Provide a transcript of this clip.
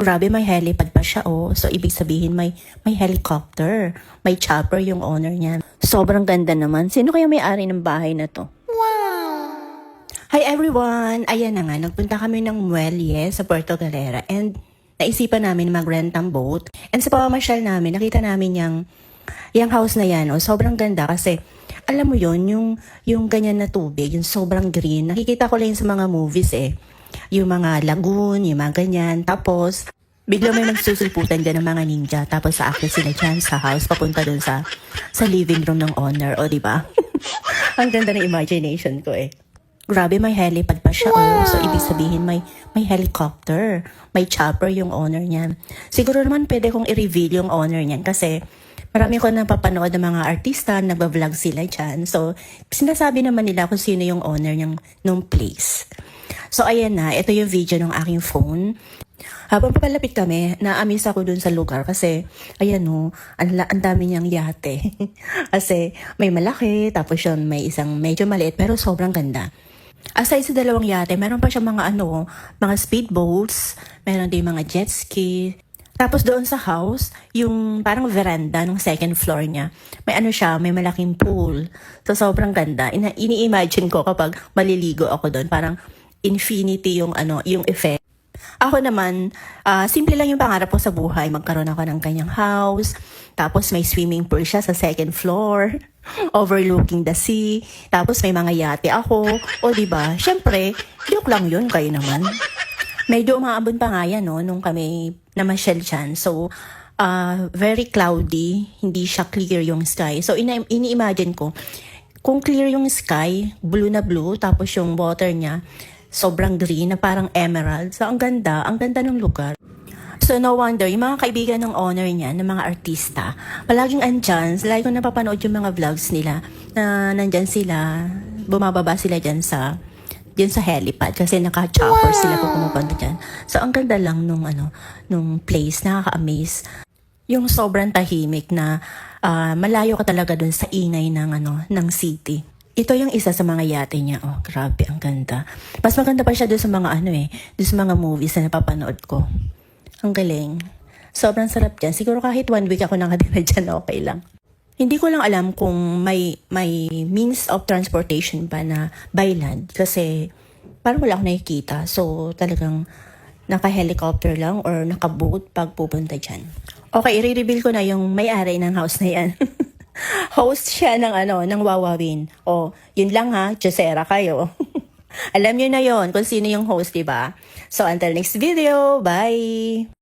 Grabe, may helipad pa siya, oh. So, ibig sabihin may helicopter. May chopper yung owner niya. Sobrang ganda naman. Sino kaya may-ari ng bahay na to? Hi everyone! Ayan na nga, nagpunta kami ng Muelle sa Puerto Galera and naisipan namin mag-rent ng boat. And sa pamamasyal namin, nakita namin yung house na yan. Oh, sobrang ganda kasi alam mo yon yung ganyan na tubig, yung sobrang green. Nakikita ko lang sa mga movies eh. Yung mga lagoon, yung mga ganyan. Tapos, bigla may nagsusulputan dyan ng mga ninja. Tapos sa akin sila dyan sa house, papunta dun sa living room ng owner. O, diba? Ang ganda ng imagination ko eh. Grabe, may helipad pa siya. Oh. So, ibig sabihin may helicopter. May chopper yung owner niyan. Siguro naman pwede kong i-reveal yung owner niyan kasi marami ko napapanood ng mga artista, nagbablog sila dyan. So, sinasabi naman nila kung sino yung owner nung place. So, ayan na. Ito yung video ng aking phone. Habang papalapit kami, na-amaze ako dun sa lugar kasi, ayan o, ang dami niyang yate. Kasi may malaki, tapos yun, may isang medyo maliit, pero sobrang ganda. Aside sa dalawang yate, meron pa siyang mga speedboats, meron din mga jet ski. Tapos doon sa house, yung parang veranda ng second floor niya, may malaking pool. So sobrang ganda. Ini-imagine ko kapag maliligo ako doon, parang infinity yung effect. Ako naman, simple lang yung pangarap ko sa buhay. Magkaroon ako ng kanyang house. Tapos may swimming pool siya sa second floor. Overlooking the sea. Tapos may mga yate ako. O diba? Syempre, joke lang yun, kayo naman. Medyo umaabot pa nga yan, no, nung kami namasyal dyan. So, very cloudy. Hindi siya clear yung sky. So, ini-imagine ko, kung clear yung sky, blue na blue, tapos yung water niya, sobrang green na parang emerald. So, ang ganda ng lugar. So, no wonder, yung mga kaibigan ng owner niya, ng mga artista, palaging andyan. Lagi ko napapanood yung mga vlogs nila na nandyan sila, bumababa sila dyan sa helipad kasi naka-chopper sila kung pumupunta dyan. So, ang ganda lang nung place, nakaka-amaze. Yung sobrang tahimik na malayo ka talaga dun sa ingay ng city. Ito yung isa sa mga yate niya. Oh, grabe, ang ganda. Mas maganda pa siya doon sa mga doon sa mga movies na napapanood ko. Ang galing. Sobrang sarap dyan. Siguro kahit 1 week ako nakatira dyan, okay lang. Hindi ko lang alam kung may means of transportation pa na by land kasi parang wala akong nakikita. So, talagang naka-helicopter lang or naka-boat pag pupunta dyan. Okay, i-reveal ko na yung may-ari ng house na yan. Host siya ng Wawawin. O, yun lang ha, Josera kayo. Alam niyo na yon kung sino yung host, diba? So, until next video, bye!